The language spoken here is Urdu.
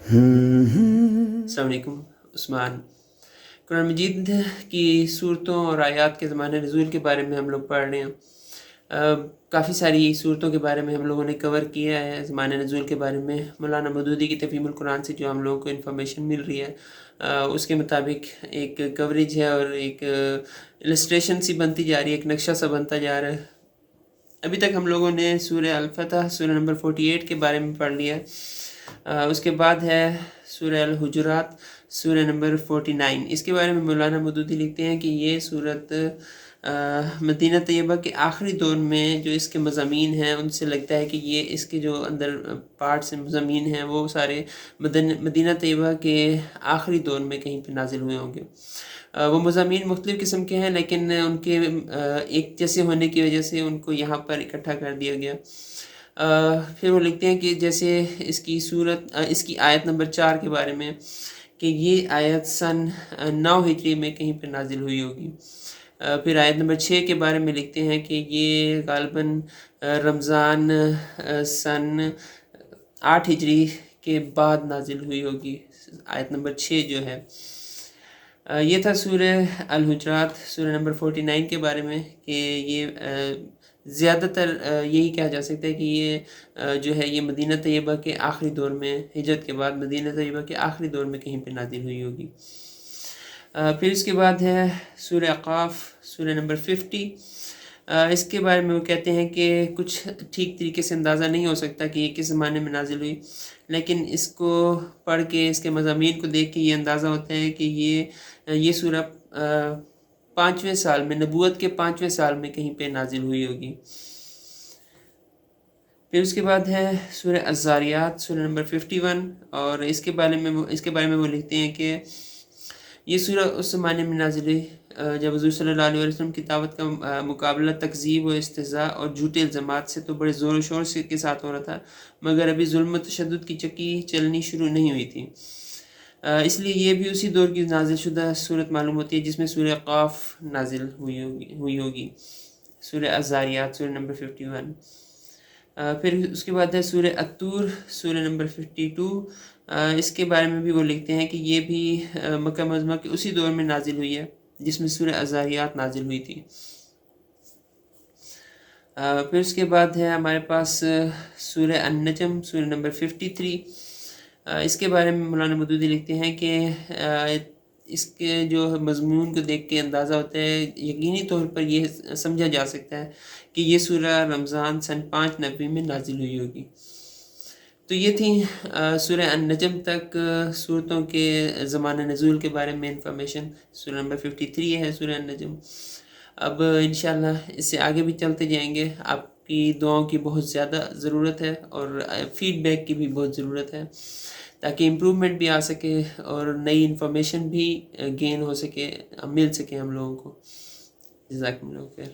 السلام علیکم عثمان۔ قرآن مجید کی صورتوں اور آیات کے زمانہ نزول کے بارے میں ہم لوگ پڑھ رہے ہیں۔ کافی ساری صورتوں کے بارے میں ہم لوگوں نے کور کیا ہے۔ زمانہ نزول کے بارے میں مولانا مودودی کی تفہیم القرآن سے جو ہم لوگوں کو انفارمیشن مل رہی ہے اس کے مطابق ایک کوریج ہے اور ایک السٹریشن سی بنتی جا رہی ہے، ایک نقشہ سا بنتا جا رہا ہے۔ ابھی تک ہم لوگوں نے سورہ الفتح سورہ نمبر 48 کے بارے میں پڑھ لیا ہے۔ اس کے بعد ہے سورہ الحجرات سورہ نمبر 49۔ اس کے بارے میں مولانا مودودی لکھتے ہیں کہ یہ صورت مدینہ طیبہ کے آخری دور میں جو اس کے مضامین ہیں ان سے لگتا ہے کہ یہ اس کے جو اندر پارٹس مضامین ہیں وہ سارے مدینہ طیبہ کے آخری دور میں کہیں پہ نازل ہوئے ہوں گے۔ وہ مضامین مختلف قسم کے ہیں لیکن ان کے ایک جیسے ہونے کی وجہ سے ان کو یہاں پر اکٹھا کر دیا گیا۔ پھر وہ لکھتے ہیں کہ جیسے اس کی آیت نمبر 4 کے بارے میں کہ یہ آیت سن 9 ہجری میں کہیں پر نازل ہوئی ہوگی۔ پھر آیت نمبر 6 کے بارے میں لکھتے ہیں کہ یہ غالباً رمضان سن 8 ہجری کے بعد نازل ہوئی ہوگی، آیت نمبر 6 جو ہے۔ یہ تھا سورہ الحجرات سورہ نمبر 49 کے بارے میں کہ یہ زیادہ تر یہی کہا جا سکتا ہے کہ یہ جو ہے یہ مدینہ طیبہ کے آخری دور میں، ہجرت کے بعد مدینہ طیبہ کے آخری دور میں کہیں پہ نازل ہوئی ہوگی۔ پھر اس کے بعد ہے سورہ اقاف سورہ نمبر 50۔ اس کے بارے میں وہ کہتے ہیں کہ کچھ ٹھیک طریقے سے اندازہ نہیں ہو سکتا کہ یہ کس زمانے میں نازل ہوئی، لیکن اس کو پڑھ کے اس کے مضامین کو دیکھ کے یہ اندازہ ہوتا ہے کہ یہ سورہ 5ویں سال میں، نبوت کے 5ویں سال میں کہیں پہ نازل ہوئی ہوگی۔ پھر اس کے بعد ہے سورہ الزاریات سورہ نمبر 51، اور اس کے بارے میں وہ لکھتے ہیں کہ یہ سورہ اس زمانے میں نازل ہوئی جب حضور صلی اللہ علیہ وسلم کی دعوت کا مقابلہ تکذیب و استہزاء اور جھوٹے الزامات سے تو بڑے زور و شور کے ساتھ ہو رہا تھا، مگر ابھی ظلم و تشدد کی چکی چلنی شروع نہیں ہوئی تھی۔ اس لیے یہ بھی اسی دور کی نازل شدہ صورت معلوم ہوتی ہے جس میں سورہ قاف نازل ہوئی ہوگی، سورہ الزاریات سورہ نمبر 51۔ پھر اس کے بعد ہے سورہ الطور سورہ نمبر 52۔ اس کے بارے میں بھی وہ لکھتے ہیں کہ یہ بھی مکہ معظمہ کے اسی دور میں نازل ہوئی ہے جس میں سورہ الزاریات نازل ہوئی تھی۔ پھر اس کے بعد ہے ہمارے پاس سورہ النجم سورہ نمبر 53۔ اس کے بارے میں مولانا مودودی لکھتے ہیں کہ اس کے جو مضمون کو دیکھ کے اندازہ ہوتا ہے، یقینی طور پر یہ سمجھا جا سکتا ہے کہ یہ سورہ رمضان سن 5 نبوی میں نازل ہوئی ہوگی۔ تو یہ تھیں سورہ النجم تک صورتوں کے زمانہ نزول کے بارے میں انفارمیشن۔ سورہ نمبر 53 ہے سورہ النجم۔ اب انشاءاللہ اس سے آگے بھی چلتے جائیں گے۔ آپ کی دعاؤں کی بہت زیادہ ضرورت ہے اور فیڈ بیک کی بھی بہت ضرورت ہے تاکہ امپرومنٹ بھی آ سکے اور نئی انفارمیشن بھی گین ہو سکے، مل سکے ہم لوگوں کو۔ جزاکم اللہ خیر۔